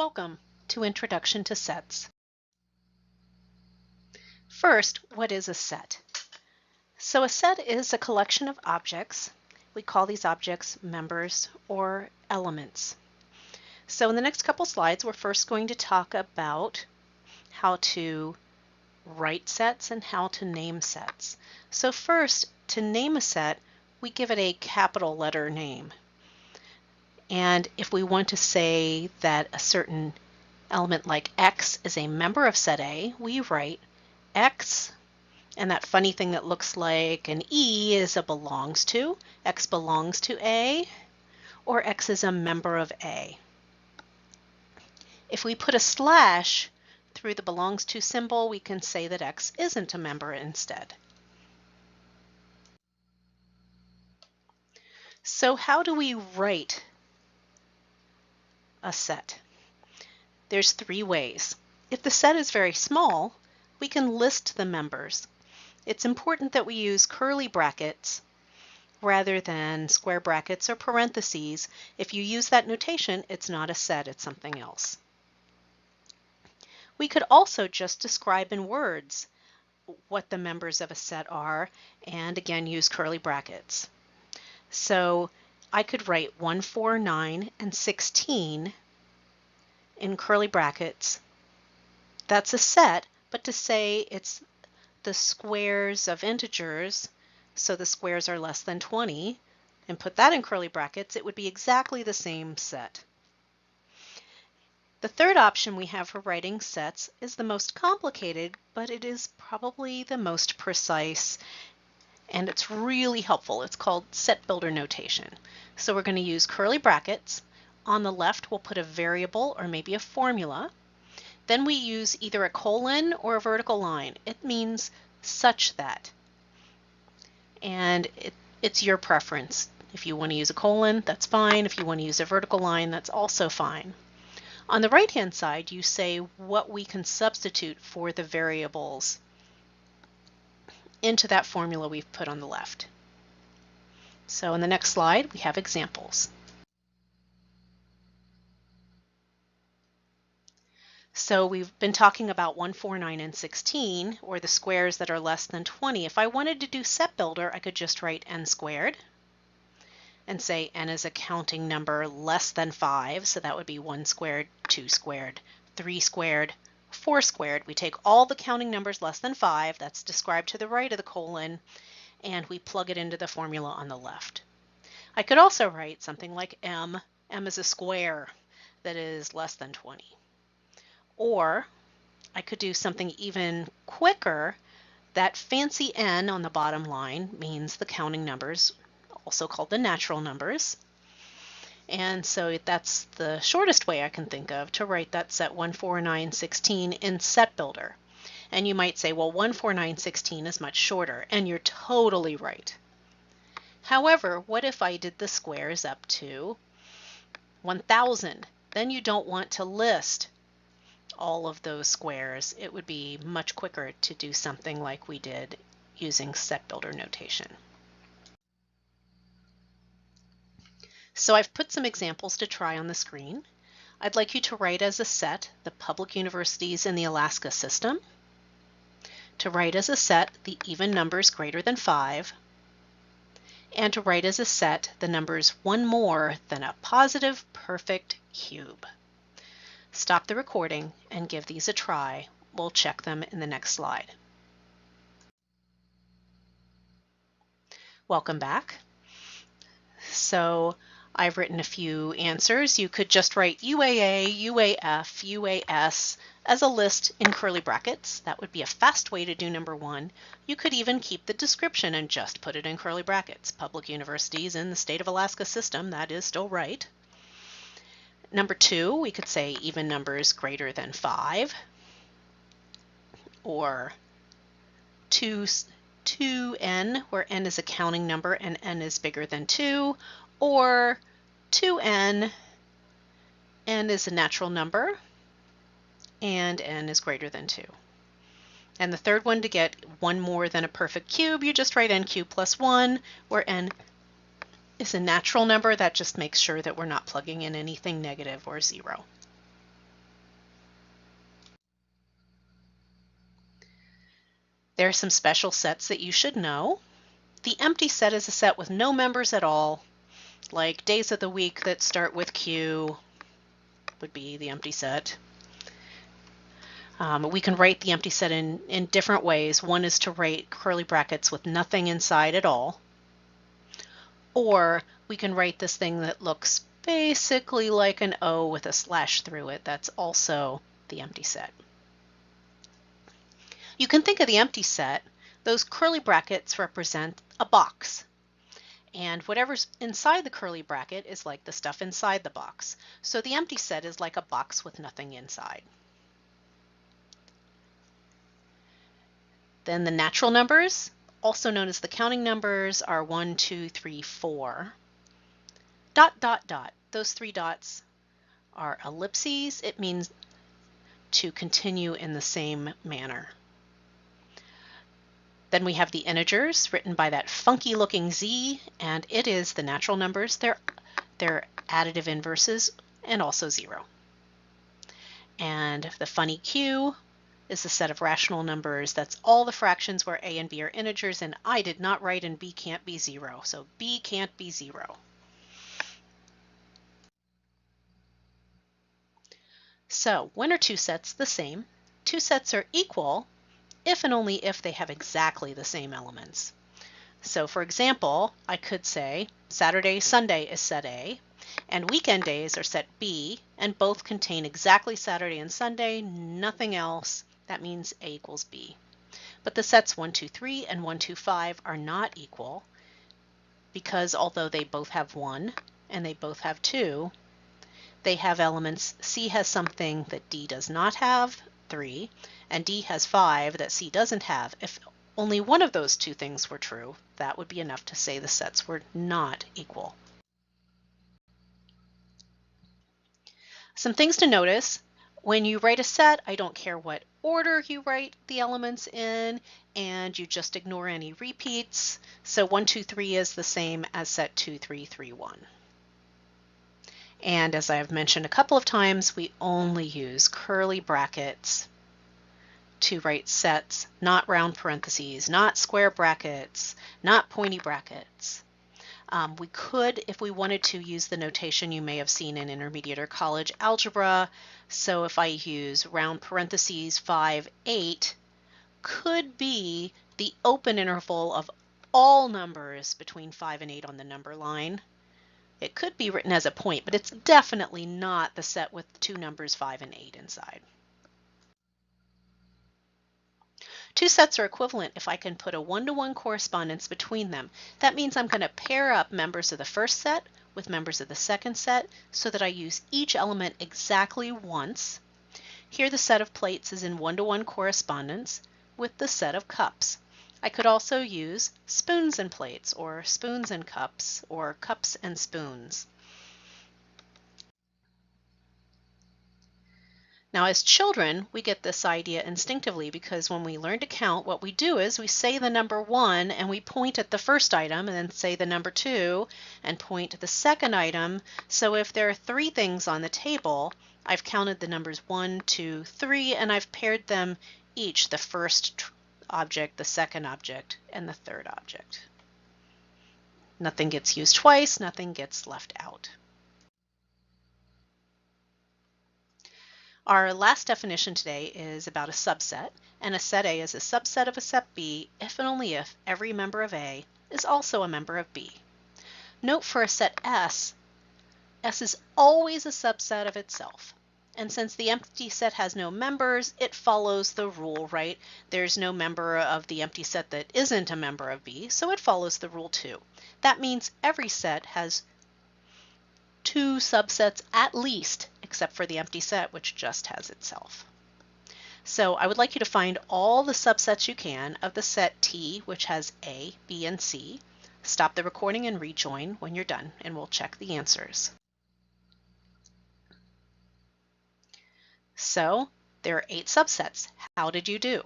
Welcome to Introduction to Sets. First, what is a set? So a set is a collection of objects. We call these objects members or elements. So in the next couple slides, we're first going to talk about how to write sets and how to name sets. So first, to name a set, we give it a capital letter name. And if we want to say that a certain element like X is a member of set A, we write X, and that funny thing that looks like an E is a belongs to. X belongs to A, or X is a member of A. If we put a slash through the belongs to symbol, we can say that X isn't a member instead. So how do we write a set? There's three ways. If the set is very small, we can list the members. It's important that we use curly brackets rather than square brackets or parentheses. If you use that notation, it's not a set, it's something else. We could also just describe in words what the members of a set are, and again use curly brackets. So I could write 1, 4, 9, and 16 in curly brackets. That's a set, but to say it's the squares of integers, so the squares are less than 20, and put that in curly brackets, it would be exactly the same set. The third option we have for writing sets is the most complicated, but it is probably the most precise, and it's really helpful. It's called set builder notation. So we're going to use curly brackets. On the left, we'll put a variable or maybe a formula. Then we use either a colon or a vertical line. It means such that. And it's your preference. If you want to use a colon, that's fine. If you want to use a vertical line, that's also fine. On the right-hand side, you say what we can substitute for the variables into that formula we've put on the left. So in the next slide, we have examples. So we've been talking about 1, 4, 9, and 16, or the squares that are less than 20. If I wanted to do set builder, I could just write n squared and say n is a counting number less than 5, so that would be 1 squared, 2 squared, 3 squared, 4 squared. We take all the counting numbers less than 5, that's described to the right of the colon, and we plug it into the formula on the left. I could also write something like m. M is a square that is less than 20. Or I could do something even quicker. That fancy n on the bottom line means the counting numbers, also called the natural numbers. And so that's the shortest way I can think of to write that set 1, 4, 9, 16 in set builder. And you might say, well, 1, 4, 9, 16 is much shorter, and you're totally right. However, what if I did the squares up to 1,000? Then you don't want to list all of those squares. It would be much quicker to do something like we did using set builder notation. So I've put some examples to try on the screen. I'd like you to write as a set the public universities in the Alaska system, to write as a set the even numbers greater than 5, and to write as a set the numbers one more than a positive perfect cube. Stop the recording and give these a try. We'll check them in the next slide. Welcome back. So I've written a few answers. You could just write UAA, UAF, UAS as a list in curly brackets. That would be a fast way to do number 1. You could even keep the description and just put it in curly brackets. Public universities in the state of Alaska system, that is still right. Number 2, we could say even numbers greater than 5, or 2n, where n is a counting number and n is bigger than 2, or 2n, n is a natural number, and n is greater than 2. And the third one, to get one more than a perfect cube, you just write n cubed plus 1, where n is a natural number. That just makes sure that we're not plugging in anything negative or 0. There are some special sets that you should know. The empty set is a set with no members at all, like days of the week that start with Q would be the empty set. We can write the empty set in different ways. One is to write curly brackets with nothing inside at all. Or we can write this thing that looks basically like an O with a slash through it. That's also the empty set. You can think of the empty set, those curly brackets represent a box. And whatever's inside the curly bracket is like the stuff inside the box. So the empty set is like a box with nothing inside. Then the natural numbers, also known as the counting numbers, are 1, 2, 3, 4. Dot, dot, dot. Those 3 dots are ellipses. It means to continue in the same manner. Then we have the integers written by that funky looking Z, and it is the natural numbers. They're additive inverses and also 0. And the funny Q is the set of rational numbers. That's all the fractions where A and B are integers, and I did not write in B can't be 0, so B can't be 0. So when are 2 sets the same? 2 sets are equal if and only if they have exactly the same elements. So for example, I could say Saturday, Sunday is set A, and weekend days are set B, and both contain exactly Saturday and Sunday, nothing else. That means A equals B. But the sets 1, 2, 3 and 1, 2, 5 are not equal because although they both have 1 and they both have 2, they have elements. C has something that D does not have, 3, and D has 5 that C doesn't have. If only one of those 2 things were true, that would be enough to say the sets were not equal. Some things to notice. When you write a set, I don't care what order you write the elements in, and you just ignore any repeats. So 1, 2, 3 is the same as set 2, 3, 3, 1. And as I've mentioned a couple of times, we only use curly brackets to write sets, not round parentheses, not square brackets, not pointy brackets. We could, if we wanted to, use the notation you may have seen in intermediate or college algebra. So if I use round parentheses 5, 8, could be the open interval of all numbers between 5 and 8 on the number line. It could be written as a point, but it's definitely not the set with 2 numbers 5 and 8 inside. 2 sets are equivalent if I can put a 1-to-1 correspondence between them. That means I'm going to pair up members of the first set with members of the second set so that I use each element exactly once. Here the set of plates is in 1-to-1 correspondence with the set of cups. I could also use spoons and plates, or spoons and cups, or cups and spoons. Now as children, we get this idea instinctively because when we learn to count, what we do is we say the number 1 and we point at the first item and then say the number 2 and point at the second item. So if there are 3 things on the table, I've counted the numbers 1, 2, 3, and I've paired them each, the first object, the second object, and the third object. Nothing gets used twice, nothing gets left out. Our last definition today is about a subset, and a set A is a subset of a set B if and only if every member of A is also a member of B. Note for a set S, S is always a subset of itself. And since the empty set has no members, it follows the rule, right? There's no member of the empty set that isn't a member of B, so it follows the rule too. That means every set has 2 subsets at least, except for the empty set, which just has itself. So I would like you to find all the subsets you can of the set T, which has A, B, and C. Stop the recording and rejoin when you're done, and we'll check the answers. So there are 8 subsets. How did you do?